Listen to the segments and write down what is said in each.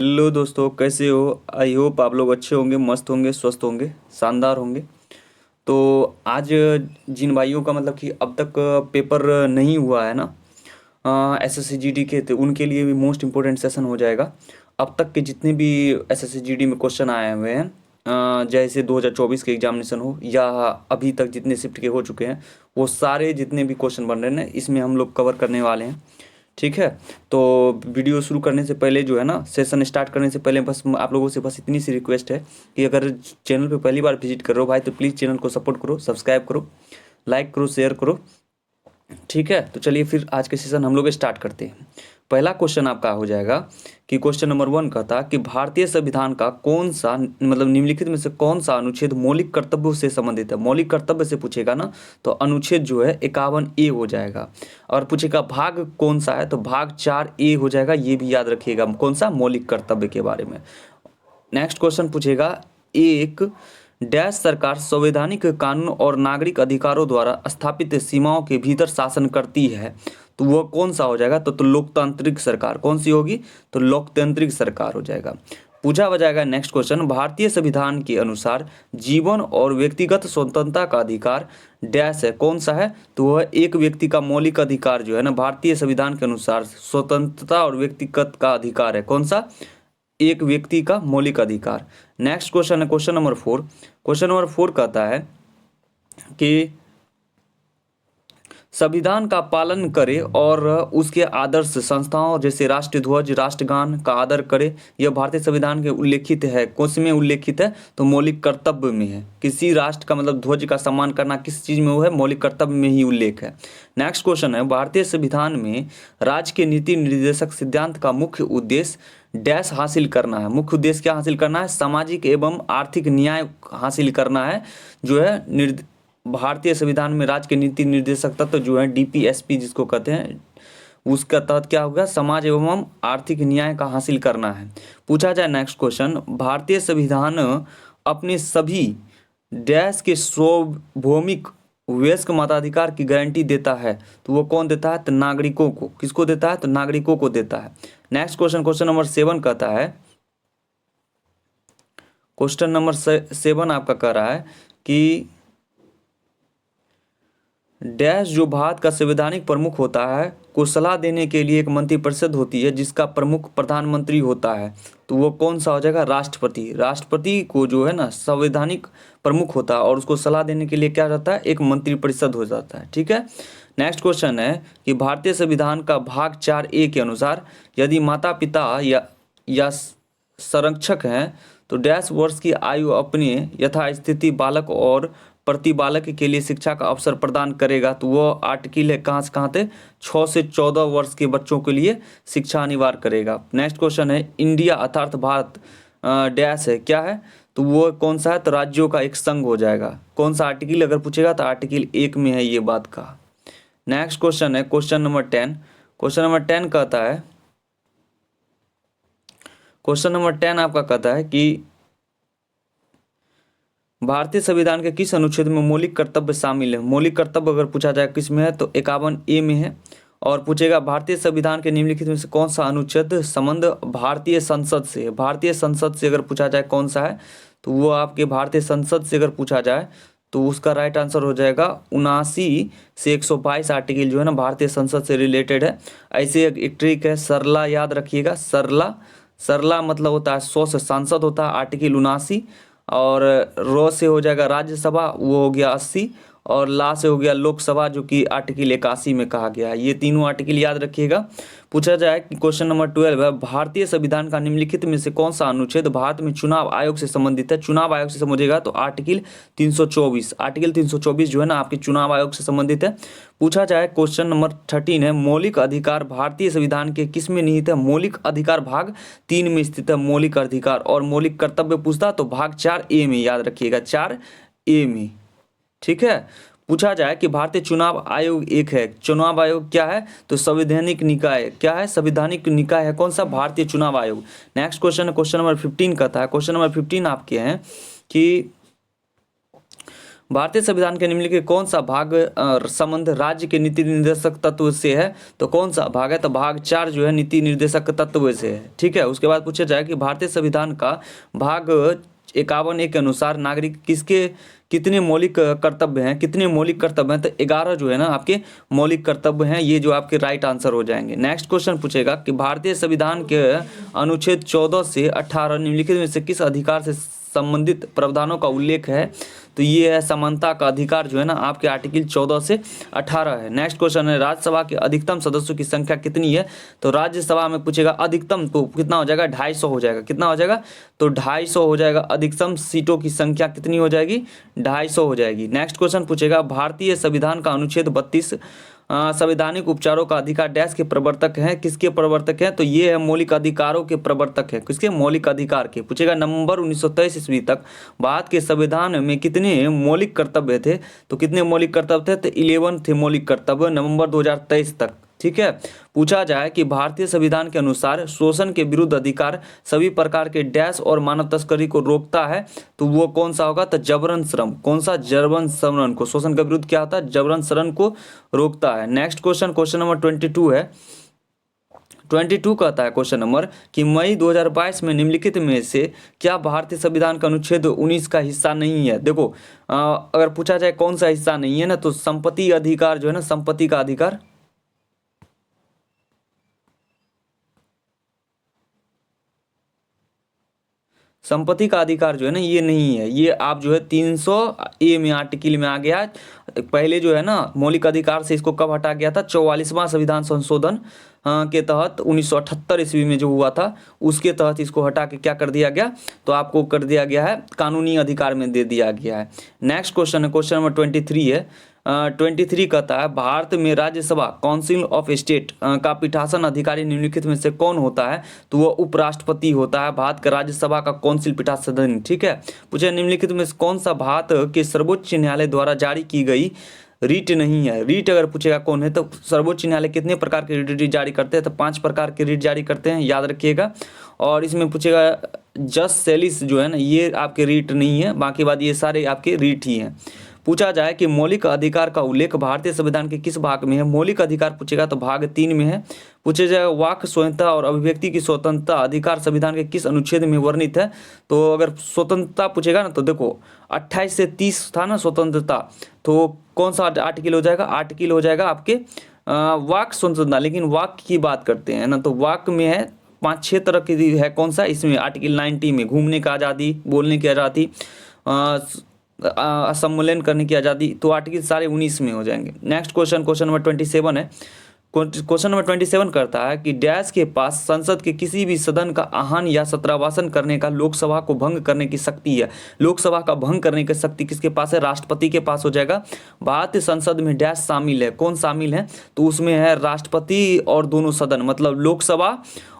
Hello दोस्तों, कैसे हो? आई होप आप लोग अच्छे होंगे, मस्त होंगे, स्वस्थ होंगे, शानदार होंगे। तो आज जिन भाइयों का मतलब कि अब तक पेपर नहीं हुआ है ना, S S C G D के, तो उनके लिए भी मोस्ट इम्पोर्टेंट सेशन हो जाएगा। अब तक के जितने भी S S C G D में क्वेश्चन आए हुए हैं, जैसे 2024 के एग्जामिनेशन हो या अभी तक जितने शिफ्ट के हो चुके हैं, वो सारे जितने भी क्वेश्चन बन रहे हैं इसमें हम लोग कवर करने वाले हैं। ठीक है। तो वीडियो शुरू करने से पहले जो है ना, सेशन स्टार्ट करने से पहले बस आप लोगों से बस इतनी सी रिक्वेस्ट है कि अगर चैनल पे पहली बार विजिट कर रहे हो भाई, तो प्लीज़ चैनल को सपोर्ट करो, सब्सक्राइब करो, लाइक करो, शेयर करो। ठीक है, तो चलिए फिर आज के सेशन हम लोग स्टार्ट करते हैं। पहला क्वेश्चन आपका हो जाएगा कि क्वेश्चन नंबर 1 कहता कि भारतीय संविधान का कौन सा मतलब निम्नलिखित में से कौन सा अनुच्छेद मौलिक कर्तव्यों से संबंधित है। मौलिक कर्तव्य से पूछेगा ना, तो अनुच्छेद जो है 51A हो जाएगा। और पूछेगा भाग कौन सा है, तो भाग 4A हो जाएगा। ये भी याद रखिएगा कौन सा, मौलिक कर्तव्य के बारे में। नेक्स्ट क्वेश्चन पूछेगा, एक डैश सरकार संवैधानिक कानून और नागरिक अधिकारों द्वारा स्थापित सीमाओं के भीतर शासन करती है, तो वो कौन सा हो जाएगा? तो लोकतांत्रिक सरकार। कौन सी होगी? तो लोकतांत्रिक सरकार हो जाएगा। पूछा हो जाएगा नेक्स्ट क्वेश्चन, भारतीय संविधान के अनुसार जीवन और व्यक्तिगत स्वतंत्रता का अधिकार डैश है, कौन सा है? तो वह एक व्यक्ति का मौलिक अधिकार जो है ना, भारतीय संविधान के अनुसार स्वतंत्रता और व्यक्तिगत का अधिकार है। कौन सा? एक व्यक्ति का मौलिक अधिकार। नेक्स्ट क्वेश्चन है क्वेश्चन नंबर 4। क्वेश्चन नंबर 4 कहता है कि संविधान का पालन करे और उसके आदर्श संस्थाओं जैसे राष्ट्र ध्वज, राष्ट्रगान का आदर करे। यह भारतीय संविधान के उल्लेखित है। कौन में उल्लेखित है? तो मौलिक कर्तव्य में है। किसी राष्ट्र का मतलब ध्वज का सम्मान करना किस चीज में वो है? मौलिक कर्तव्य में ही उल्लेख है। नेक्स्ट क्वेश्चन है, भारतीय संविधान में राज्य के नीति निर्देशक सिद्धांत का मुख्य उद्देश्य डैश हासिल करना है। मुख्य उद्देश्य क्या हासिल करना है? सामाजिक एवं आर्थिक न्याय हासिल करना है। जो है भारतीय संविधान में राज्य के नीति निर्देशक तत्व जो है डीपीएसपी जिसको कहते हैं, उसका तहत क्या होगा? समाज एवं आर्थिक न्याय का हासिल करना है। पूछा जाए नेक्स्ट क्वेश्चन, भारतीय संविधान अपने सभी डैश के सार्वभौमिक वयस्क मताधिकार की गारंटी देता है, तो वो कौन देता है? तो नागरिकों को। किसको देता है? तो नागरिकों को देता है। नेक्स्ट क्वेश्चन क्वेश्चन नंबर 7 कहता है, क्वेश्चन नंबर 7 आपका कह रहा है कि डैश जो भारत का संवैधानिक प्रमुख होता है को सलाह देने के लिए एक मंत्रिपरिषद होती है जिसका प्रमुख प्रधानमंत्री होता है, तो वो कौन सा हो जाएगा? राष्ट्रपति। राष्ट्रपति को जो है ना संवैधानिक प्रमुख होता है और उसको सलाह देने के लिए क्या रहता है? एक मंत्रिपरिषद हो जाता है। ठीक है। नेक्स्ट क्वेश्चन है कि भारतीय संविधान का भाग 4A के अनुसार यदि माता पिता या संरक्षक हैं तो डैश वर्ष की आयु अपने यथास्थिति बालक और प्रतिबालक के लिए शिक्षा का अवसर प्रदान करेगा, तो वो आर्टिकल है कहाँ से कहाँ थे? 6 से 14 वर्ष के बच्चों के लिए शिक्षा अनिवार्य करेगा। नेक्स्ट क्वेश्चन है, इंडिया अर्थात भारत डैश है, क्या है? तो वो कौन सा है? तो राज्यों का एक संघ हो जाएगा। कौन सा आर्टिकल अगर पूछेगा तो आर्टिकल 1 में है ये बात का। नेक्स्ट क्वेश्चन है क्वेश्चन नंबर 10। क्वेश्चन नंबर 10 कहता है, क्वेश्चन नंबर 10 आपका कहता है कि भारतीय संविधान के किस अनुच्छेद में मौलिक कर्तव्य शामिल है? मौलिक कर्तव्य अगर पूछा जाए किस में है, तो 51A में है। और पूछेगा भारतीय संविधान के निम्नलिखित में से कौन सा अनुच्छेद संबंध भारतीय संसद से है? भारतीय संसद से अगर पूछा जाए कौन सा है, तो वो आपके भारतीय संसद से अगर पूछा जाए तो उसका राइट आंसर हो जाएगा 79 से 122 आर्टिकल जो है ना भारतीय संसद से रिलेटेड है। ऐसे एक ट्रिक है, सरला याद रखिएगा। सरला, सरला मतलब होता है 100 से सांसद होता है, आर्टिकल 79। और रो से हो जाएगा राज्यसभा, वो हो गया 80। और ला से हो गया लोकसभा जो कि आर्टिकल 81 में कहा गया है। ये तीनों आर्टिकल याद रखिएगा। पूछा जाए कि क्वेश्चन नंबर 12 है, भारतीय संविधान का निम्नलिखित में से कौन सा अनुच्छेद भारत में चुनाव आयोग से संबंधित है? चुनाव आयोग से समझेगा तो आर्टिकल 324। आर्टिकल 324 जो है ना आपके चुनाव आयोग से संबंधित है। पूछा जाए क्वेश्चन नंबर 13 है, मौलिक अधिकार भारतीय संविधान के किस में निहित है? मौलिक अधिकार भाग 3 में स्थित है मौलिक अधिकार। और मौलिक कर्तव्य पूछता तो भाग 4A में, याद रखिएगा 4A में। ठीक है। पूछा जाए कि भारतीय चुनाव आयोग एक है, चुनाव आयोग क्या है? तो संवैधानिक निकाय। क्या है? संवैधानिक निकाय है। कौन सा? भारतीय चुनाव आयोग। नेक्स्ट क्वेश्चन है क्वेश्चन नंबर 15 कहता है, क्वेश्चन नंबर 15 आपके हैं कि भारतीय संविधान के निम्नलिखित कौन सा भाग संबंध राज्य के नीति निर्देशक तत्व से है? तो कौन सा भाग है? तो भाग 4 जो है नीति निर्देशक तत्व से है। ठीक है, उसके बाद पूछा जाए कि भारतीय संविधान का भाग 51 के अनुसार नागरिक किसके कितने मौलिक कर्तव्य हैं? कितने मौलिक कर्तव्य हैं? तो 11 जो है ना आपके मौलिक कर्तव्य हैं, ये जो आपके राइट आंसर हो जाएंगे। नेक्स्ट क्वेश्चन पूछेगा कि भारतीय संविधान के अनुच्छेद 14 से 18 निम्नलिखित में से किस अधिकार से संबंधित प्रावधानों का उल्लेख है? तो ये है समानता का अधिकार जो है ना आपके आर्टिकल 14 से 18 है। नेक्स्ट क्वेश्चन है राज्यसभा के अधिकतम सदस्यों की संख्या कितनी है? तो राज्यसभा में पूछेगा अधिकतम तो कितना हो जाएगा? 250 हो जाएगा। कितना हो जाएगा? तो 250 हो जाएगा। अधिकतम सीटों की संख्या कितनी हो जाएगी? 250 हो जाएगी। नेक्स्ट क्वेश्चन पूछेगा भारतीय संविधान का अनुच्छेद 32 संवैधानिक उपचारों का अधिकार डैश के प्रवर्तक हैं? किसके प्रवर्तक हैं? तो ये है मौलिक अधिकारों के प्रवर्तक है। किसके? मौलिक अधिकार के। पूछेगा नवंबर 1923 ईस्वी तक भारत के संविधान में कितने मौलिक कर्तव्य थे? तो कितने मौलिक कर्तव्य थे? तो 11 थे मौलिक कर्तव्य नवंबर 2023 तक। ठीक है, पूछा जाए कि भारतीय संविधान के अनुसार शोषण के विरुद्ध अधिकार सभी प्रकार के डैश और मानव तस्करी को रोकता है, तो वो कौन सा होगा? तो जबरन श्रम। कौन सा? जबरन श्रम को। शोषण के विरुद्ध क्या होता है? जबरन श्रम को रोकता है। नेक्स्ट क्वेश्चन, क्वेश्चन नंबर 22 है। 22 कहता है क्वेश्चन नंबर कि मई 2022 में निम्नलिखित में से क्या भारतीय संविधान का अनुच्छेद 19 का हिस्सा नहीं है? देखो अगर पूछा जाए कौन सा हिस्सा नहीं है ना, तो संपत्ति अधिकार जो है ना, संपत्ति का अधिकार, संपत्ति का अधिकार जो है ना ये नहीं है। ये आप जो है 300A में आर्टिकल में आ गया। पहले जो है ना मौलिक अधिकार से इसको कब हटा गया था? 44वां संविधान संशोधन के तहत 1978 ईस्वी में जो हुआ था उसके तहत इसको हटा के क्या कर दिया गया? तो आपको कर दिया गया है कानूनी अधिकार में दे दिया गया है। नेक्स्ट क्वेश्चन है, क्वेश्चन नंबर 23 है। 23 कहता है भारत में राज्यसभा काउंसिल ऑफ स्टेट का पीठासन अधिकारी निम्नलिखित में से कौन होता है? तो वह उपराष्ट्रपति होता है भारत का राज्यसभा का काउंसिल पीठासन। ठीक है, पूछे निम्नलिखित में से कौन सा भारत के सर्वोच्च न्यायालय द्वारा जारी की गई रीट नहीं है? रीट अगर पूछेगा कौन है, तो सर्वोच्च न्यायालय कितने प्रकार के रीट जारी करते हैं? तो 5 प्रकार के रीट जारी करते हैं, याद रखिएगा। और इसमें पूछेगा जस्ट सेलिस जो है ना ये आपके रीट नहीं है, बाकी बात ये सारे आपके रीट ही हैं। पूछा जाए कि मौलिक अधिकार का उल्लेख भारतीय संविधान के किस भाग में है? मौलिक अधिकार पूछेगा तो भाग 3 में है। पूछे जाए वाक स्वतंत्रता और अभिव्यक्ति की स्वतंत्रता अधिकार संविधान के किस अनुच्छेद में वर्णित है? तो अगर स्वतंत्रता पूछेगा ना तो देखो 28 से 30 था ना स्वतंत्रता, तो कौन सा आर्टिकल हो जाएगा? आर्टिकल हो जाएगा आपके वाक स्वतंत्रता। लेकिन वाक की बात करते हैं ना तो वाक में है 5-6 तरह की है। कौन सा? इसमें आर्टिकल 90 में घूमने की आज़ादी, बोलने की आज़ादी, सम्मेलन करने की आज़ादी, तो आर्टिकल सारे 19 में हो जाएंगे। नेक्स्ट क्वेश्चन, क्वेश्चन नंबर 27 है। क्वेश्चन नंबर 27 करता है कि डैश के पास संसद के किसी भी सदन का आहन या सत्रावासन करने का लोकसभा को भंग करने की शक्ति है। लोकसभा का भंग करने की शक्ति किसके पास है? राष्ट्रपति के पास हो जाएगा। भारतीय संसद में डैश शामिल है। कौन शामिल है? तो उसमें है राष्ट्रपति और दोनों सदन, मतलब लोकसभा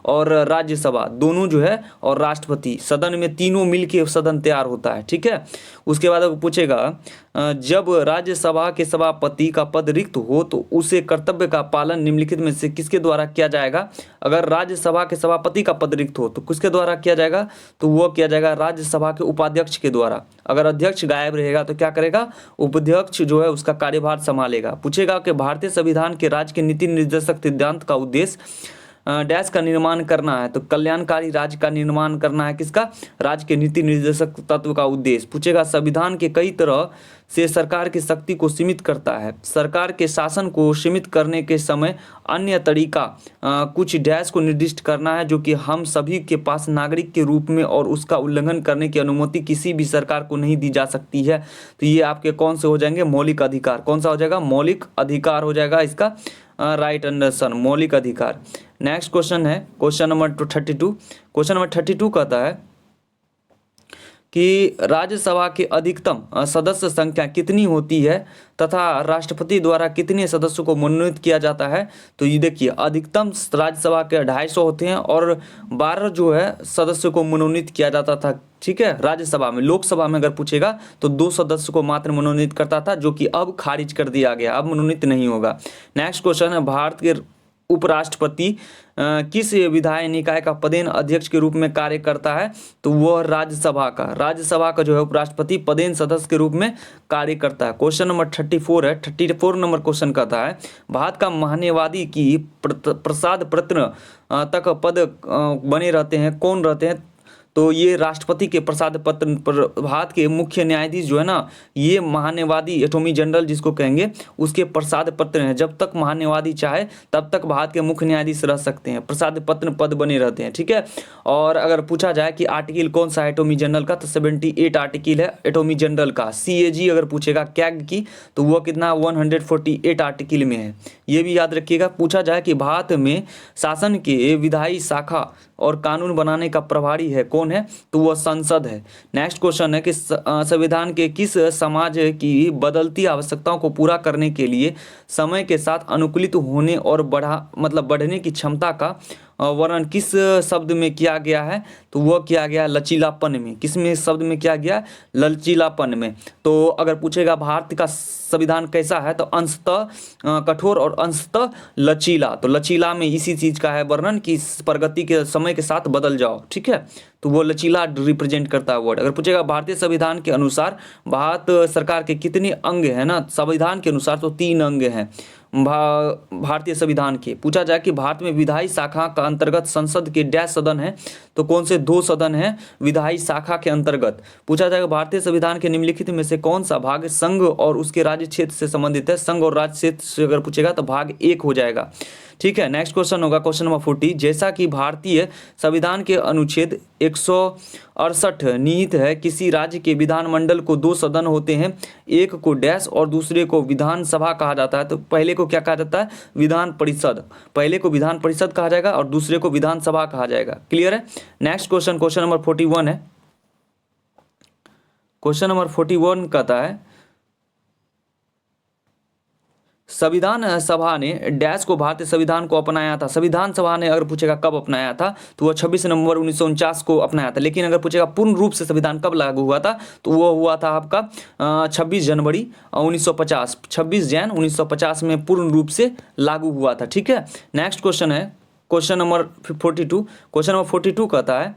और राज्यसभा दोनों जो है, और राष्ट्रपति सदन में तीनों मिलके सदन तैयार होता है। ठीक है, उसके बाद पूछेगा जब राज्यसभा के सभापति का पद रिक्त हो तो उसे कर्तव्य का पालन निम्नलिखित में से किसके द्वारा किया जाएगा? अगर राज्यसभा के सभापति का पद रिक्त हो तो किसके द्वारा किया जाएगा? तो वो किया जाएगा राज्यसभा के उपाध्यक्ष के द्वारा। अगर अध्यक्ष गायब रहेगा तो क्या करेगा? उपाध्यक्ष जो है उसका कार्यभार संभालेगा। पूछेगा कि भारतीय संविधान के राज्य के नीति निर्देशक सिद्धांत का उद्देश्य डैश का निर्माण करना है, तो कल्याणकारी राज्य का निर्माण करना है। किसका? राज्य के नीति निर्देशक तत्व का उद्देश्य। पूछेगा संविधान के कई तरह से सरकार की शक्ति को सीमित करता है। सरकार के शासन को सीमित करने के समय अन्य तरीका कुछ डैश को निर्दिष्ट करना है जो कि हम सभी के पास नागरिक के रूप में, और उसका उल्लंघन करने की अनुमति किसी भी सरकार को नहीं दी जा सकती है। तो ये आपके कौन से हो जाएंगे? मौलिक अधिकार। कौन सा हो जाएगा? मौलिक अधिकार हो जाएगा इसका राइट आंसर, मौलिक अधिकार। नेक्स्ट क्वेश्चन है क्वेश्चन नंबर 32। क्वेश्चन नंबर 32 कहता है कि राज्यसभा के अधिकतम सदस्य संख्या कितनी होती है तथा राष्ट्रपति द्वारा कितने सदस्यों को मनोनीत किया जाता है? तो ये देखिए अधिकतम राज्यसभा के 250 होते हैं और 12 जो है सदस्यों को मनोनीत किया जाता था। ठीक है, राज्यसभा में। लोकसभा में अगर पूछेगा तो 2 सदस्य को मात्र मनोनीत करता था, जो कि अब खारिज कर दिया गया, अब मनोनीत नहीं होगा। नेक्स्ट क्वेश्चन है भारत के उपराष्ट्रपति किस विधायी निकाय का पदेन अध्यक्ष के रूप में कार्य करता है? तो वह राज्यसभा का जो है उपराष्ट्रपति पदेन सदस्य के रूप में कार्य करता है। क्वेश्चन नंबर 34 है, 34 नंबर क्वेश्चन कहता है भारत का महान्यवादी की प्रसाद पत्र तक पद बने रहते हैं, कौन रहते हैं? तो ये राष्ट्रपति के प्रसाद पत्र पर भारत के मुख्य न्यायाधीश जो है ना, ये महान्यायवादी अटॉर्नी जनरल जिसको कहेंगे, उसके प्रसाद पत्र हैं। जब तक महान्यायवादी चाहे तब तक भारत के मुख्य न्यायाधीश रह सकते हैं, प्रसाद पत्र पद बने रहते हैं, ठीक है। और अगर पूछा जाए कि आर्टिकल कौन सा है अटॉर्नी जनरल का, तो 78 आर्टिकल है अटॉर्नी जनरल का। CAG अगर पूछेगा कैग की, तो वह कितना 148 आर्टिकल में है, ये भी याद रखिएगा। पूछा जाए कि भारत में शासन के विधायी शाखा और कानून बनाने का प्रभारी है, कौन है? तो वह संसद है। नेक्स्ट क्वेश्चन है कि संविधान के किस समाज की बदलती आवश्यकताओं को पूरा करने के लिए समय के साथ अनुकूलित होने और बढ़ने की क्षमता का वर्णन किस शब्द में किया गया है? तो वह किया गया लचीलापन में। किस में शब्द में किया गया? लचीलापन में। तो अगर पूछेगा भारत का संविधान कैसा है, तो अंशतः कठोर और अंशतः लचीला। तो लचीला में इसी चीज का है वर्णन कि प्रगति के समय के साथ बदल जाओ, ठीक है। तो वो लचीला रिप्रेजेंट करता है वर्ड। अगर पूछेगा भारतीय संविधान के अनुसार भारत सरकार के कितने अंग हैं ना, संविधान के अनुसार तो 3 अंग हैं भारतीय संविधान के। पूछा जाए कि भारत में विधायी शाखा का अंतर्गत संसद के डैश सदन है, तो कौन से 2 सदन हैं विधायी शाखा के अंतर्गत? पूछा जाएगा भारतीय संविधान के निम्नलिखित में से कौन सा भाग संघ और उसके राज्य क्षेत्र से संबंधित है? संघ और राज्य क्षेत्र से अगर पूछेगा तो भाग 1 हो जाएगा, ठीक है। नेक्स्ट क्वेश्चन होगा क्वेश्चन नंबर 40। जैसा कि भारतीय संविधान के अनुच्छेद 168 निहित है, किसी राज्य के विधानमंडल को 2 सदन होते हैं, एक को डैश और दूसरे को विधानसभा कहा जाता है। तो पहले को क्या कहा जाता है? विधान परिषद। पहले को विधान परिषद कहा जाएगा और दूसरे को विधानसभा कहा जाएगा। क्लियर है। नेक्स्ट क्वेश्चन, क्वेश्चन नंबर 41 है। क्वेश्चन नंबर 41 कहता है संविधान सभा ने डैश को भारतीय संविधान को अपनाया था। संविधान सभा ने अगर पूछेगा कब अपनाया था, तो वह 26 नवंबर 1949 को अपनाया था। लेकिन अगर पूछेगा पूर्ण रूप से संविधान कब लागू हुआ था, तो वो हुआ था आपका 26 जनवरी 1950, 26 जैन 1950 में पूर्ण रूप से लागू हुआ था, ठीक है। नेक्स्ट क्वेश्चन है क्वेश्चन नंबर 42। क्वेश्चन नंबर 42 कहता है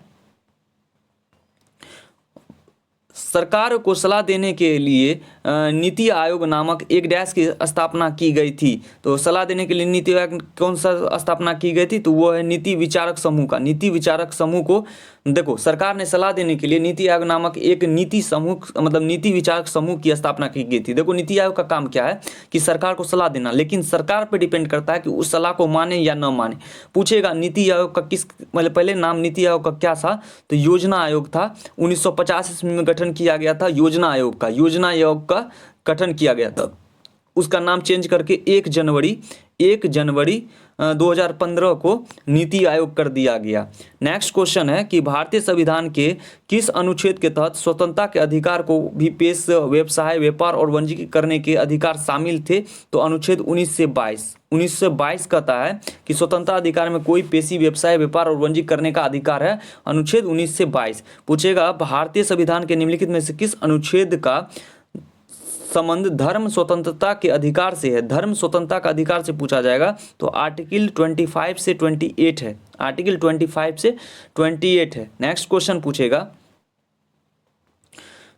सरकार को सलाह देने के लिए नीति आयोग नामक एक डैश की स्थापना की गई थी। तो सलाह देने के लिए नीति आयोग कौन सा स्थापना की गई थी? तो वो है नीति विचारक समूह का। नीति विचारक समूह को देखो, सरकार ने सलाह देने के लिए नीति आयोग नामक एक नीति समूह नीति विचारक समूह की स्थापना की गई थी। देखो, नीति आयोग का काम क्या है कि सरकार को सलाह देना, लेकिन सरकार पर डिपेंड करता है कि उस सलाह को माने या न माने। पूछेगा नीति आयोग का किस पहले नाम नीति आयोग का क्या था? तो योजना आयोग था। 1950 ईस्वी में गठन किया गया था योजना आयोग का गठन किया गया था। उसका नाम चेंज करके 1 जनवरी 2015 को नीति आयोग कर दिया गया। नेक्स्ट क्वेश्चन है कि भारतीय संविधान के किस अनुच्छेद के तहत स्वतंत्रता के अधिकार को भी पेश, व्यवसाय, व्यापार और वाणिज्य करने के अधिकार शामिल थे? तो अनुच्छेद 19 से 22 कहता है कि स्वतंत्रता अधिकार में कोई पेशी, व्यवसाय, व्यापार और वाणिज्य करने का अधिकार है। अनुच्छेद 19 से 22। पूछेगा भारतीय संविधान के निम्नलिखित में से किस अनुच्छेद का संबंध धर्म स्वतंत्रता के अधिकार से है? धर्म स्वतंत्रता का अधिकार से पूछा जाएगा तो आर्टिकल 25 से 28 है। आर्टिकल 25 से 28 है। नेक्स्ट क्वेश्चन पूछेगा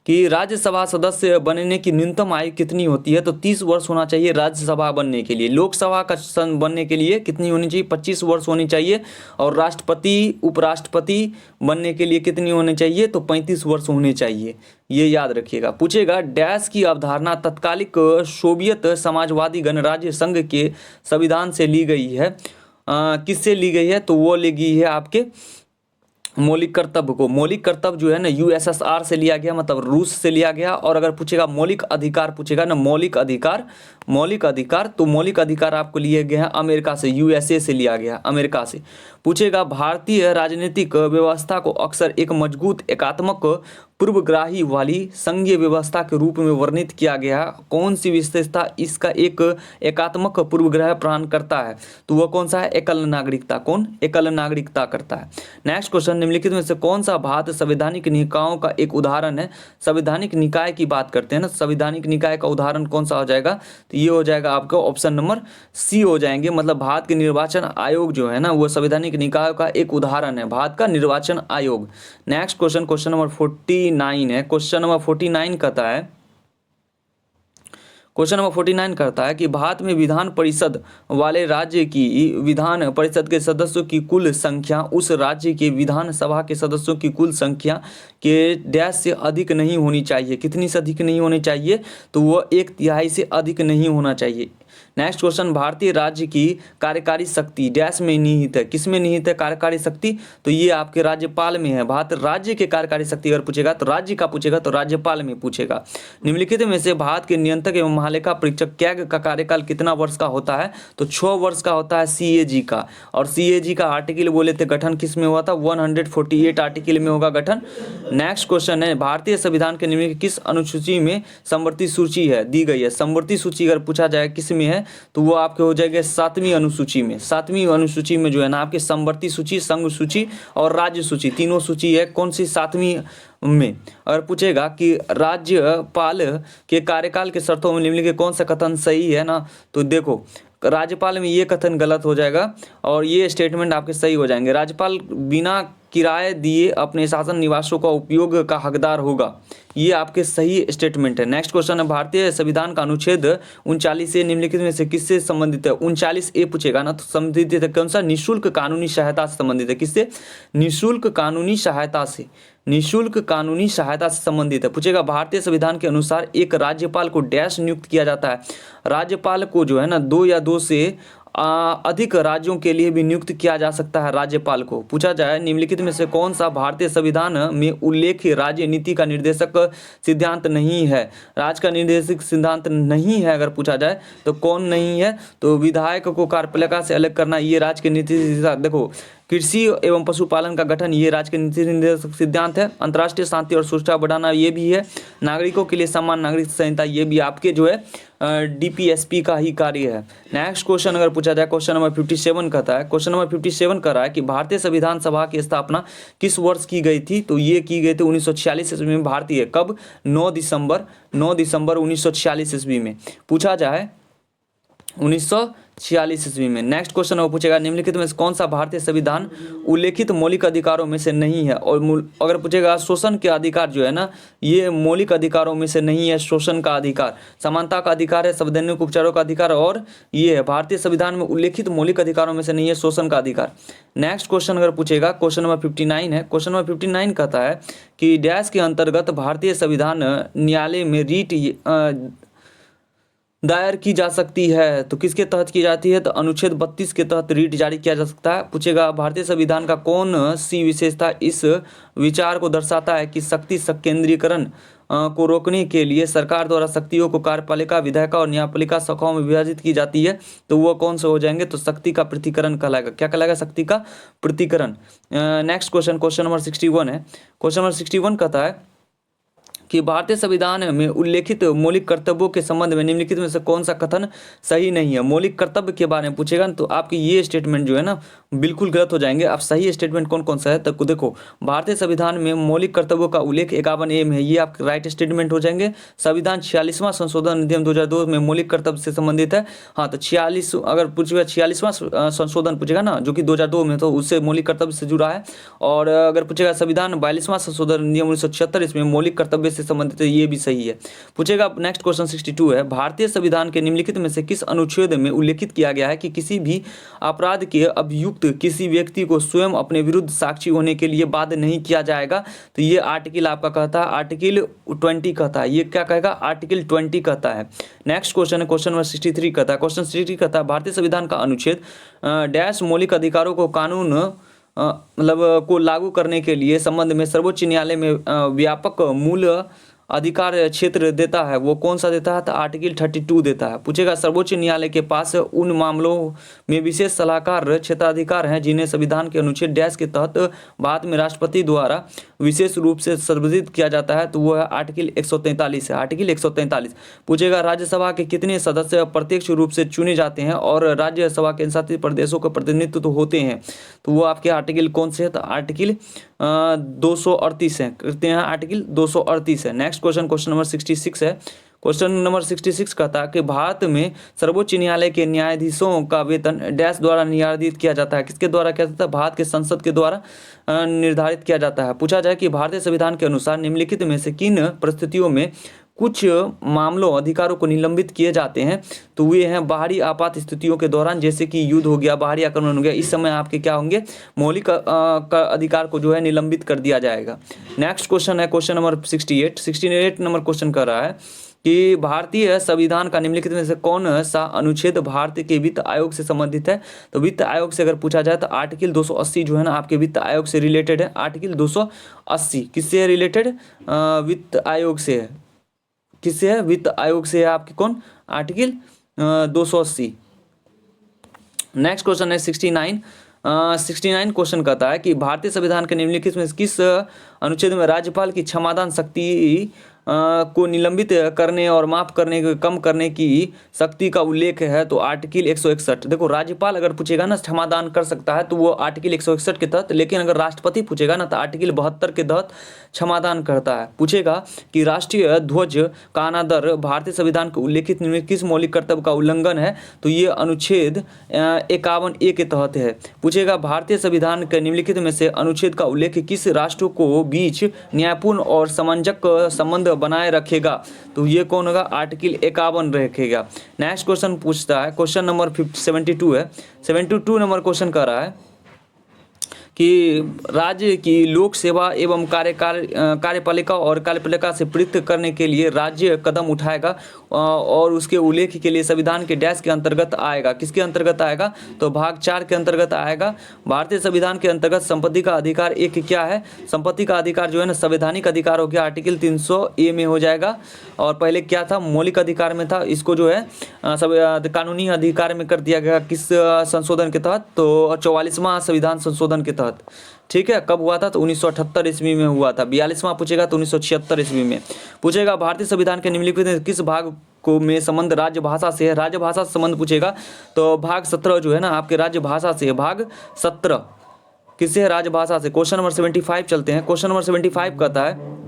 कि राज्यसभा सदस्य बनने की न्यूनतम आयु कितनी होती है? तो 30 वर्ष होना चाहिए राज्यसभा बनने के लिए। लोकसभा का बनने के लिए कितनी होनी चाहिए? 25 वर्ष होनी चाहिए। और राष्ट्रपति, उपराष्ट्रपति बनने के लिए कितनी होनी चाहिए? तो 35 वर्ष होने चाहिए। ये याद रखिएगा। पूछेगा डैश की अवधारणा तत्कालिक सोवियत समाजवादी गणराज्य संघ के संविधान से ली गई है। किससे ली गई है? तो वो ली गई है आपके मौलिक कर्तव्य को। मौलिक कर्तव्य जो है ना USSR से लिया गया, मतलब रूस से लिया गया। और अगर पूछेगा मौलिक अधिकार, पूछेगा ना मौलिक अधिकार, तो मौलिक अधिकार आपको लिए गए हैं अमेरिका से, USA से लिया गया, अमेरिका से। पूछेगा भारतीय राजनीतिक व्यवस्था को अक्सर एक मजबूत एकात्मक पूर्वग्राही वाली संघीय व्यवस्था के रूप में वर्णित किया गया है। कौन सी विशेषता इसका एक एकात्मक पूर्वग्रह प्रदान करता है? तो वह कौन सा है? एकल नागरिकता। कौन? एकल नागरिकता करता है। नेक्स्ट क्वेश्चन, निम्नलिखित में से कौन सा भारत संवैधानिक निकायों का एक उदाहरण है? संवैधानिक निकाय की बात करते हैं ना, संवैधानिक निकाय का उदाहरण कौन सा हो जाएगा? तो ये हो जाएगा आपका ऑप्शन नंबर सी हो जाएंगे। मतलब भारत के निर्वाचन आयोग जो है ना, वो संवैधानिक निकाय का एक उदाहरण है, भारत का निर्वाचन आयोग। नेक्स्ट क्वेश्चन, क्वेश्चन नंबर 49 है। क्वेश्चन नंबर 49 कहता है, क्वेश्चन नंबर 49 करता है कि भारत में विधान परिषद वाले राज्य की विधान परिषद के सदस्यों की कुल संख्या उस राज्य के विधानसभा के सदस्यों की कुल संख्या के डैश से अधिक नहीं होनी चाहिए। कितनी से अधिक नहीं होनी चाहिए? तो वह 1/3 से अधिक नहीं होना चाहिए। नेक्स्ट क्वेश्चन, भारतीय राज्य की कार्यकारी शक्ति डैश में निहित है। किस में निहित है कार्यकारी शक्ति? तो ये आपके राज्यपाल में है। भारत राज्य के कार्यकारी शक्ति अगर पूछेगा तो राज्य का पूछेगा तो राज्यपाल में पूछेगा। निम्नलिखित में से भारत के नियंत्रक एवं महालेखा परीक्षक कैग का कार्यकाल कितना वर्ष का होता है? तो 6 वर्ष का होता है CAG का। और CAG का आर्टिकल बोले थे गठन किस में हुआ था? 148 आर्टिकल में होगा गठन। नेक्स्ट क्वेश्चन है, भारतीय संविधान के निम्नलिखित किस अनुसूची में समवर्ती सूची है दी गई है? समवर्ती सूची अगर पूछा जाए किस में है तो वो आपके हो जाएगा 7वीं अनुसूची में। 7वीं अनुसूची में जो है ना आपके समवर्ती सूची, संघ सूची और राज्य सूची तीनों सूची है। कौन सी? 7वीं में। अगर पूछेगा कि राज्यपाल के कार्यकाल के शर्तों में निम्नलिखित कौन सा कथन सही है ना, तो देखो राज्यपाल में ये कथन गलत हो जाएगा और ये स्टेटमेंट आपके सही हो जाएंगे। राज्यपाल बिना किराए दिए अपने शासन निवासों का उपयोग का हकदार होगा, ये आपके सही स्टेटमेंट है। नेक्स्ट क्वेश्चन है, भारतीय संविधान का अनुच्छेद 39 निम्नलिखित में से किससे संबंधित है? 39A पूछेगा ना तो संबंधित है कौन सा? निःशुल्क कानूनी सहायता से संबंधित है। किससे? निःशुल्क कानूनी सहायता से। निःशुल्क कानूनी सहायता से संबंधित है। पूछेगा भारतीय संविधान के अनुसार एक राज्यपाल को डैश नियुक्त किया जाता है। राज्यपाल को जो है ना 2 या 2 से अधिक राज्यों के लिए भी नियुक्त किया जा सकता है राज्यपाल को। पूछा जाए निम्नलिखित में से कौन सा भारतीय संविधान में उल्लेखित राज्य नीति का निर्देशक सिद्धांत नहीं है? राज्य का निर्देशक सिद्धांत नहीं है अगर पूछा जाए तो कौन नहीं है? तो विधायक को कार्यपालिका से अलग करना ये राज्य के नीति। देखो कृषि एवं पशुपालन का गठन ये राज्य के नीति निर्देशक सिद्धांत है। अंतर्राष्ट्रीय शांति और सुरक्षा बढ़ाना ये भी है। नागरिकों के लिए समान नागरिक संहिता ये भी आपके जो है DPSP का ही कार्य है। नेक्स्ट क्वेश्चन अगर पूछा जाए क्वेश्चन नंबर 57 कहता है, क्वेश्चन नंबर 57 कह रहा है कि भारतीय संविधान सभा की स्थापना किस वर्ष की गई थी? तो ये की गई थी 1946 ईस्वी में। भारतीय कब? 9 दिसंबर 1946 ईस्वी में। पूछा जाए 1946 ईस्वी में। नेक्स्ट क्वेश्चन वो पूछेगा निम्नलिखित में से कौन सा भारतीय संविधान उल्लेखित मौलिक अधिकारों में से नहीं है? और अगर पूछेगा शोषण के अधिकार जो है ना ये मौलिक अधिकारों में से नहीं है। शोषण का अधिकार, समानता का अधिकार है, संवैधानिक उपचारों का अधिकार और ये है भारतीय संविधान में उल्लेखित मौलिक अधिकारों में से नहीं है शोषण का अधिकार। नेक्स्ट क्वेश्चन अगर पूछेगा क्वेश्चन नंबर 59 है। क्वेश्चन नंबर 59 कहता है कि डैश के अंतर्गत भारतीय संविधान न्यायालय में रीट दायर की जा सकती है। तो किसके तहत की जाती है? तो अनुच्छेद 32 के तहत रीट जारी किया जा सकता है। पूछेगा भारतीय संविधान का कौन सी विशेषता इस विचार को दर्शाता है कि शक्ति संकेंद्रीकरण को रोकने के लिए सरकार द्वारा शक्तियों को कार्यपालिका, विधायिका और न्यायपालिका शाखाओं में विभाजित की जाती है? तो वो कौन से हो जाएंगे? तो शक्ति का पृथक्करण कहलाएगा। क्या कहलाएगा? शक्ति का पृथक्करण। नेक्स्ट क्वेश्चन, क्वेश्चन नंबर 61 है। क्वेश्चन नंबर 61 कहता है कि भारतीय संविधान में उल्लेखित मौलिक कर्तव्यों के संबंध में निम्नलिखित में से कौन सा कथन सही नहीं है? मौलिक कर्तव्य के बारे में पूछेगा तो आपके ये स्टेटमेंट जो है ना बिल्कुल गलत हो जाएंगे। आप सही स्टेटमेंट कौन कौन सा है? तो देखो भारतीय संविधान में मौलिक कर्तव्यों का उल्लेख 51A में है, ये आपके राइट स्टेटमेंट हो जाएंगे। संविधान 46वां संशोधन अधिनियम 2002 में मौलिक कर्तव्य से संबंधित है। हाँ तो 46 अगर पूछेगा 46वां संशोधन पूछेगा ना जो कि 2002 में, तो उससे मौलिक कर्तव्य से जुड़ा है। और अगर पूछेगा संविधान 42वां संशोधन अधिनियम 1976 इसमें मौलिक कर्तव्य से संबंधित है, ये भी सही है। पूछेगा नेक्स्ट क्वेश्चन 62 है, भारतीय संविधान के निम्नलिखित में से किस अनुच्छेद में उल्लेखित किया गया है कि किसी भी अपराध के अभियुक्त किसी व्यक्ति को स्वयं अपने विरुद्ध साक्षी होने के लिए बाध्य नहीं किया जाएगा? तो ये आर्टिकल आपका कहता है आर्टिकल 20 कहता है। ये क्या कहेगा? आर्टिकल 20 कहता है। नेक्स्ट क्वेश्चन है क्वेश्चन नंबर 63 कहता है। क्वेश्चन 63 कहता है भारतीय संविधान का अनुच्छेद डैश मौलिक अधिकारों को कानून मतलब को लागू करने के लिए संबंध में सर्वोच्च न्यायालय में व्यापक मूल अधिकार क्षेत्र देता है। वो कौन सा देता है? तो आर्टिकल 32 देता है। पूछेगा सर्वोच्च न्यायालय के पास उन मामलों में विशेष सलाहकार क्षेत्राधिकार हैं जिन्हें संविधान के अनुच्छेद डैश के तहत भारत में राष्ट्रपति द्वारा विशेष रूप से संदर्भित किया जाता है, तो वो है आर्टिकल 143 है। आर्टिकल 143 पूछेगा राज्यसभा के कितने सदस्य प्रत्यक्ष रूप से चुने जाते हैं और राज्यसभा के शासित प्रदेशों का प्रतिनिधित्व तो होते हैं, तो वो आपके आर्टिकल कौन से है, तो आर्टिकल 238 है, करते हैं आर्टिकल 238 है। नेक्स्ट क्वेश्चन, क्वेश्चन नंबर 66 है। क्वेश्चन नंबर 66 कहता है कि भारत में सर्वोच्च न्यायालय के न्यायाधीशों का वेतन डैश द्वारा निर्धारित किया जाता है, किसके द्वारा किया जाता है, भारत के संसद के द्वारा निर्धारित किया जाता है। पूछा जाए कि भारतीय संविधान के अनुसार निम्नलिखित में से किन परिस्थितियों में कुछ मामलों अधिकारों को निलंबित किए जाते हैं, तो वे हैं बाहरी आपात स्थितियों के दौरान, जैसे कि युद्ध हो गया, बाहरी आक्रमण हो गया, इस समय आपके क्या होंगे, मौलिक का अधिकार को जो है निलंबित कर दिया जाएगा। नेक्स्ट क्वेश्चन है क्वेश्चन नंबर 68 नंबर क्वेश्चन कर रहा है कि भारतीय संविधान का निम्नलिखित में से कौन सा अनुच्छेद भारत के वित्त आयोग से संबंधित है, तो वित्त आयोग से अगर पूछा जाए तो आर्टिकल 280 जो है ना आपके वित्त आयोग से रिलेटेड है। आर्टिकल 280 किससे रिलेटेड, वित्त आयोग से है, किससे है, वित्त आयोग से है आपके कौन, आर्टिकल 280। नेक्स्ट क्वेश्चन है 69 क्वेश्चन कहता है कि भारतीय संविधान के निम्नलिखित में किस अनुच्छेद में राज्यपाल की क्षमादान शक्ति को निलंबित करने और माफ करने कम करने की शक्ति का उल्लेख है, तो आर्टिकल 161। देखो राज्यपाल अगर पूछेगा ना क्षमादान कर सकता है तो वो आर्टिकल 161 के तहत, लेकिन अगर राष्ट्रपति पूछेगा ना तो आर्टिकल 72 के तहत क्षमादान करता है। पूछेगा कि राष्ट्रीय ध्वज का अनादर भारतीय संविधान के उल्लेखित निम्नलिखित किस मौलिक कर्तव्य का उल्लंघन है, तो ये अनुच्छेद 51A के तहत है। पूछेगा भारतीय संविधान के निम्नलिखित में से अनुच्छेद का उल्लेख किस राष्ट्रों को बीच न्यायपूर्ण और समंजक संबंध बनाए रखेगा, तो ये कौन होगा, आर्टिकल 51 रखेगा। नेक्स्ट क्वेश्चन पूछता है क्वेश्चन नंबर 72 है। 72 नंबर क्वेश्चन कर रहा है कि राज्य की लोक सेवा एवं कार्यपालिका और कार्यपालिका से पृथक करने के लिए राज्य कदम उठाएगा और उसके उल्लेख के लिए संविधान के डैश के अंतर्गत आएगा, किसके अंतर्गत आएगा, तो भाग 4 के अंतर्गत आएगा। भारतीय संविधान के अंतर्गत संपत्ति का अधिकार एक क्या है, संपत्ति का अधिकार जो है ना संवैधानिक अधिकार हो गया, आर्टिकल 300A में हो जाएगा, और पहले क्या था, मौलिक अधिकार में था, इसको जो है सब कानूनी अधिकार में कर दिया गया, किस संशोधन के तहत, तो 44वां संविधान संशोधन के तहत। ठीक है, कब हुआ था, तो 1978 ईस्वी में हुआ था। 42वां पूछेगा तो 1976 ईस्वी में। पूछेगा भारतीय संविधान के निम्नलिखित किस भाग को में संबंध राजभाषा से है, राजभाषा से संबंध पूछेगा तो भाग 17 जो है ना आपके राज्यभाषा से है, भाग 17 किससे है, राजभाषा से। क्वेश्चन नंबर 75 चलते हैं। क्वेश्चन नंबर 75 कहता है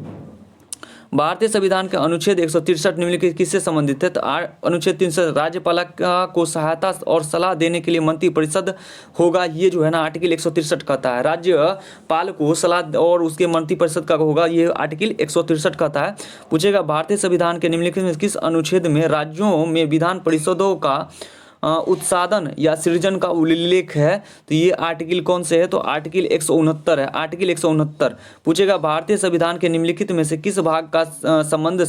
भारतीय संविधान के अनुच्छेद 163 निम्नलिखित किससे संबंधित है, तो अनुच्छेद 300 राज्यपालिका को सहायता और सलाह देने के लिए मंत्रिपरिषद होगा, ये जो है ना आर्टिकल 163 कहता है। राज्यपाल को सलाह और उसके मंत्रिपरिषद का होगा, ये आर्टिकल 163 कहता है। पूछेगा भारतीय संविधान के निम्नलिखित में किस अनुच्छेद में राज्यों में विधान परिषदों का उत्साधन या सृजन का उल्लेख है, तो ये आर्टिकल कौन से है, तो आर्टिकल 169 है, आर्टिकल 169। पूछेगा भारतीय संविधान के निम्नलिखित में से किस भाग का संबंध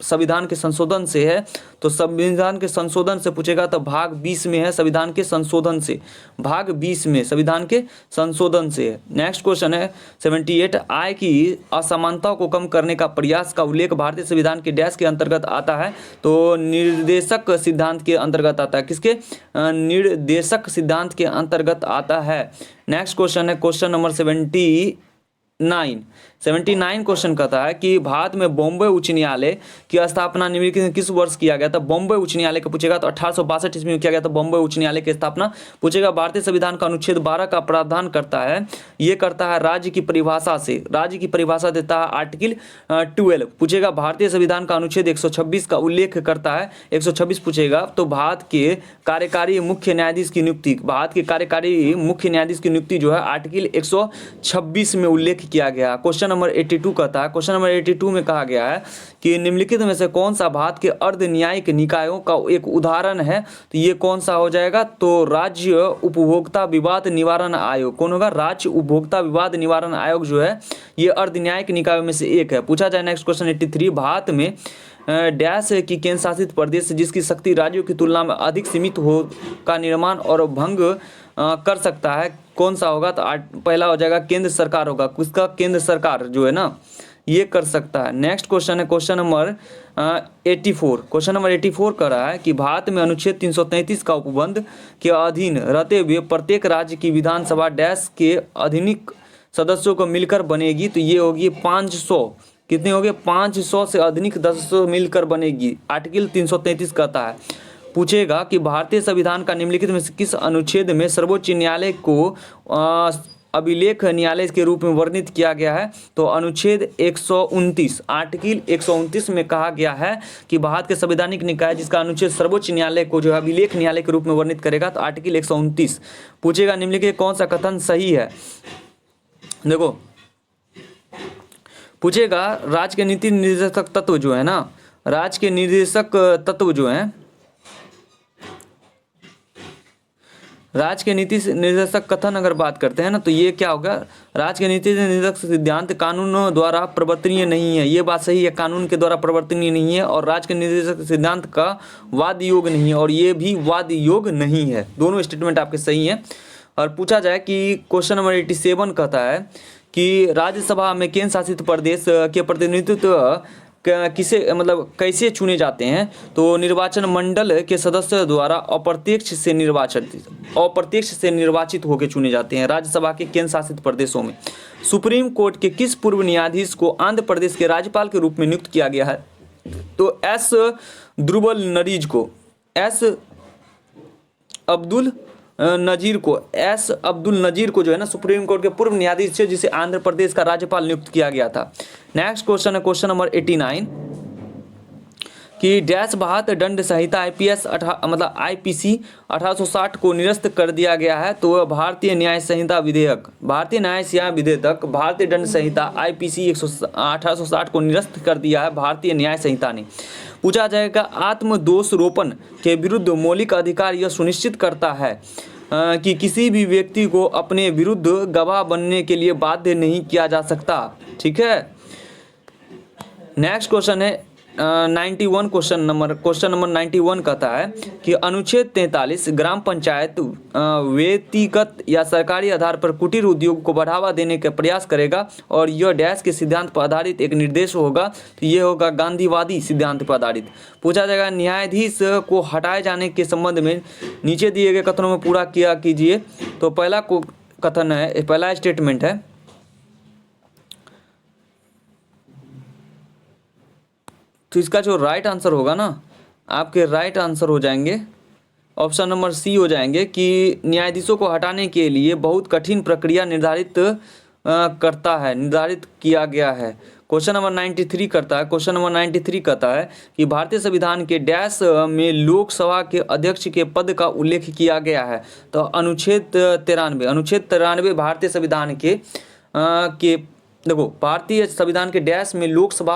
संविधान के संशोधन से है, तो संविधान के संशोधन से पूछेगा तो भाग 20 में है, संविधान के संशोधन से, भाग 20 में संविधान के संशोधन से है। नेक्स्ट क्वेश्चन है 78 आय की असमानता को कम करने का प्रयास का उल्लेख भारतीय संविधान के डैश के अंतर्गत आता है, तो निर्देशक सिद्धांत के अंतर्गत आता है, किसके, निर्देशक सिद्धांत के अंतर्गत आता है। नेक्स्ट क्वेश्चन है क्वेश्चन नंबर 79 क्वेश्चन कहता है कि भारत में बॉम्बे उच्च न्यायालय की स्थापना निम्नलिखित किस वर्ष किया गया था। बॉम्बे उच्च न्यायालय का पूछेगा तो 1862 ईस्वी में किया गया था बॉम्बे उच्च न्यायालय की स्थापना। पूछेगा भारतीय संविधान का अनुच्छेद 12 का प्रावधान करता है, ये करता है राज्य की परिभाषा से, राज्य की परिभाषा देता है आर्टिकल 12। पूछेगा भारतीय संविधान का अनुच्छेद 126 का उल्लेख करता है, 126 पूछेगा तो भारत के कार्यकारी मुख्य न्यायाधीश की नियुक्ति, भारत के कार्यकारी मुख्य न्यायाधीश की नियुक्ति जो है आर्टिकल 126 में उल्लेख किया गया। क्वेश्चन नंबर 82 कहता है, क्वेश्चन नंबर 82 में कहा गया है कि निम्नलिखित में से कौन सा भारत के अर्ध न्यायिक निकायों का एक उदाहरण है, तो ये कौन सा हो जाएगा, तो राज्य उपभोक्ता विवाद निवारण आयोग। कौन होगा, राज्य उपभोक्ता विवाद निवारण आयोग जो है ये अर्ध न्यायिक निकायों में से एक है। पूछा जाए नेक्स्ट क्वेश्चन 83 भारत में डैश की केंद्र शासित प्रदेश जिसकी शक्ति राज्यों की तुलना में अधिक सीमित हो का निर्माण और भंग कर सकता है, कौन सा होगा, तो पहला हो जाएगा केंद्र सरकार होगा, किसका, केंद्र सरकार जो है ना ये कर सकता है। नेक्स्ट क्वेश्चन है क्वेश्चन नंबर 84। क्वेश्चन नंबर 84 कर रहा है कि भारत में अनुच्छेद 333 का उपबंध के अधीन रहते हुए प्रत्येक राज्य की विधानसभा डैश के आधुनिक सदस्यों को मिलकर बनेगी, तो ये होगी 500। कितने हो गए? 500 से अधिक सदस्यों मिलकर बनेगी। आर्टिकल 333 कहता है, पूछेगा कि भारतीय संविधान का निम्नलिखित में से किस अनुच्छेद में सर्वोच्च न्यायालय को अभिलेख न्यायालय के रूप में वर्णित किया गया है? तो अनुच्छेद 129, आर्टिकल 129 में कहा गया है कि भारत के संवैधानिक निकाय जिसका अनुच्छेद सर्वोच्च न्यायालय को जो है अभिलेख न्यायालय के रूप में वर्णित करेगा, तो आर्टिकल 129। पूछेगा निम्नलिखित कौन सा कथन सही है? देखो, पूछेगा राज्य के नीति निर्देशक तत्व जो है ना, राज्य के निर्देशक तत्व जो है, राज्य के नीति निर्देशक कथन अगर बात करते हैं ना, तो ये क्या होगा? राज्य के नीति निर्देशक सिद्धांत कानून द्वारा प्रवर्तनीय नहीं है। ये बात सही है, कानून के द्वारा प्रवर्तनीय नहीं है। और राज्य के निर्देशक सिद्धांत का वाद योग नहीं है, और ये भी वाद योग नहीं है। दोनों स्टेटमेंट आपके सही हैं। और पूछा जाए कि क्वेश्चन नंबर 87 कहता है कि राज्यसभा में केंद्र शासित प्रदेश के प्रतिनिधित्व किसे मतलब कैसे चुने जाते हैं? तो निर्वाचन मंडल के सदस्य द्वारा अप्रत्यक्ष से निर्वाचित होकर चुने जाते हैं राज्यसभा के केंद्र शासित प्रदेशों में। सुप्रीम कोर्ट के किस पूर्व न्यायाधीश को आंध्र प्रदेश के राज्यपाल के रूप में नियुक्त किया गया है? तो एस ध्रुवल नरीज को, एस अब्दुल नजीर को जो है ना सुप्रीम कोर्ट के पूर्व न्यायाधीश थे, जिसे आंध्र प्रदेश का राज्यपाल नियुक्त किया गया था। नेक्स्ट क्वेश्चन है क्वेश्चन नंबर 89 कि डैश भारत दंड संहिता आईपीसी 1860 को निरस्त कर दिया गया है। तो वह भारतीय न्याय संहिता विधेयक, भारतीय दंड संहिता आईपीसी 1860 को निरस्त कर दिया है भारतीय न्याय संहिता ने। पूछा जाएगा आत्मदोषारोपण के विरुद्ध मौलिक अधिकार यह सुनिश्चित करता है कि किसी भी व्यक्ति को अपने विरुद्ध गवाह बनने के लिए बाध्य नहीं किया जा सकता। ठीक है। नेक्स्ट क्वेश्चन है 91 क्वेश्चन नंबर 91 कहता है कि अनुच्छेद 43 ग्राम पंचायत व्यक्तिगत या सरकारी आधार पर कुटीर उद्योग को बढ़ावा देने का प्रयास करेगा और यह डैश के सिद्धांत पर आधारित एक निर्देश होगा। तो ये होगा गांधीवादी सिद्धांत पर आधारित। पूछा जाएगा न्यायाधीश को हटाए जाने के संबंध में नीचे दिए गए कथनों में पूरा किया कीजिए। तो पहला कथन है, पहला स्टेटमेंट है तो इसका जो राइट आंसर होगा ना, आपके राइट आंसर हो जाएंगे ऑप्शन नंबर सी हो जाएंगे कि न्यायाधीशों को हटाने के लिए बहुत कठिन प्रक्रिया निर्धारित किया गया है। क्वेश्चन नंबर 93 कहता है कि भारतीय संविधान के डैश में लोकसभा के अध्यक्ष के पद का उल्लेख किया गया है। तो अनुच्छेद 93 भारतीय संविधान के देखो भारतीय संविधान के डैश में लोकसभा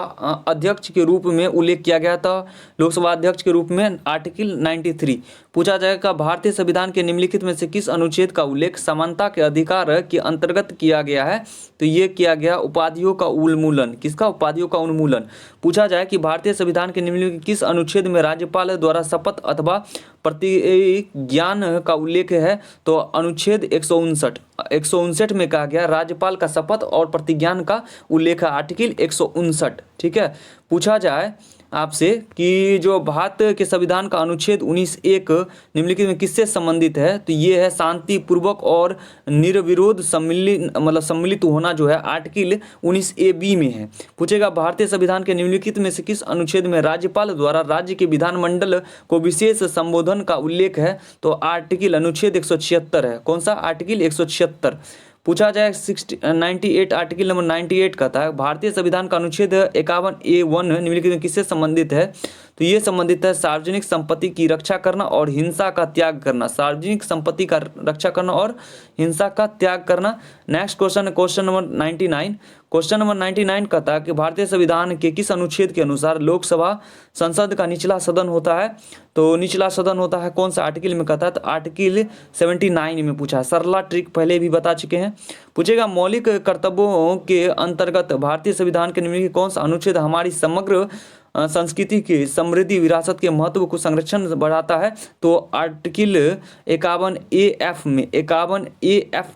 अध्यक्ष के रूप में उल्लेख किया गया था, लोकसभा अध्यक्ष के रूप में आर्टिकल 93। पूछा जाएगा भारतीय संविधान के निम्नलिखित में से किस अनुच्छेद का उल्लेख समानता के अधिकार के अंतर्गत किया गया है? तो ये किया गया उपाधियों का उन्मूलन। किसका? उपाधियों का उन्मूलन। पूछा जाए कि भारतीय संविधान के निम्नलिखित किस अनुच्छेद में राज्यपाल द्वारा शपथ अथवा प्रतिज्ञान का उल्लेख है? तो अनुच्छेद 159 में कहा गया राज्यपाल का शपथ और प्रतिज्ञान का उल्लेख है, आर्टिकल 159। ठीक है। पूछा जाए आपसे कि जो भारत के संविधान का अनुच्छेद 19(1) निम्नलिखित में किससे संबंधित है? तो ये है शांतिपूर्वक और निर्विरोध सम्मिलित होना, जो है आर्टिकल 19(a)(b) में है। पूछेगा भारतीय संविधान के निम्नलिखित में से किस अनुच्छेद में राज्यपाल द्वारा राज्य के विधानमंडल को विशेष संबोधन का उल्लेख है? तो अनुच्छेद 176 है। कौन सा? आर्टिकल 176। पूछा जाए 98 आर्टिकल नंबर 98 कहता है भारतीय संविधान का अनुच्छेद 51(a)(1) निम्नलिखित में किससे संबंधित है? तो ये संबंधित है सार्वजनिक संपत्ति की रक्षा करना और हिंसा का त्याग करना। सार्वजनिक संपत्ति का रक्षा करना और हिंसा का त्याग करना। नेक्स्ट क्वेश्चन है क्वेश्चन नंबर 99 कहता है कि भारतीय संविधान के किस अनुच्छेद के अनुसार लोकसभा संसद का निचला सदन होता है? तो निचला सदन होता है कौन सा आर्टिकल में कहता है? तो आर्टिकल 79 में पूछा है। सरला ट्रिक पहले भी बता चुके हैं। पूछेगा मौलिक कर्तव्यों के अंतर्गत भारतीय संविधान के निम्नलिखित कौन सा अनुच्छेद हमारी समग्र संस्कृति की समृद्धि विरासत के महत्व को संरक्षण बढ़ाता है? तो आर्टिकल 51(a)(f)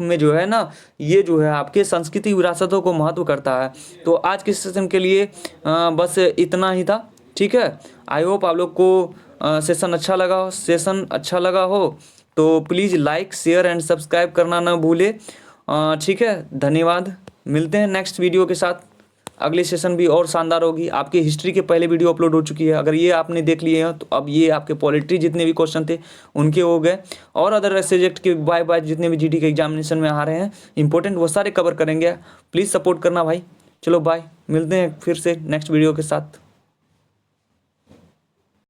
में जो है ना, ये जो है आपके संस्कृति विरासतों को महत्व करता है। तो आज के सेशन के लिए बस इतना ही था। ठीक है। आई होप आप लोग को सेशन अच्छा लगा हो तो please like share and subscribe करना ना भूले। ठीक है, धन्यवाद। मिलते हैं नेक्स्ट वीडियो के साथ। अगली सेशन भी और शानदार होगी। आपकी हिस्ट्री के पहले वीडियो अपलोड हो चुकी है, अगर ये आपने देख लिए हैं तो अब ये आपके पॉलिटी जितने भी क्वेश्चन थे उनके हो गए, और अदर सब्जेक्ट के बाय बाय जितने भी जीडी के एग्जामिनेशन में आ रहे हैं इंपॉर्टेंट, वो सारे कवर करेंगे। प्लीज़ सपोर्ट करना भाई। चलो बाय, मिलते हैं फिर से नेक्स्ट वीडियो के साथ।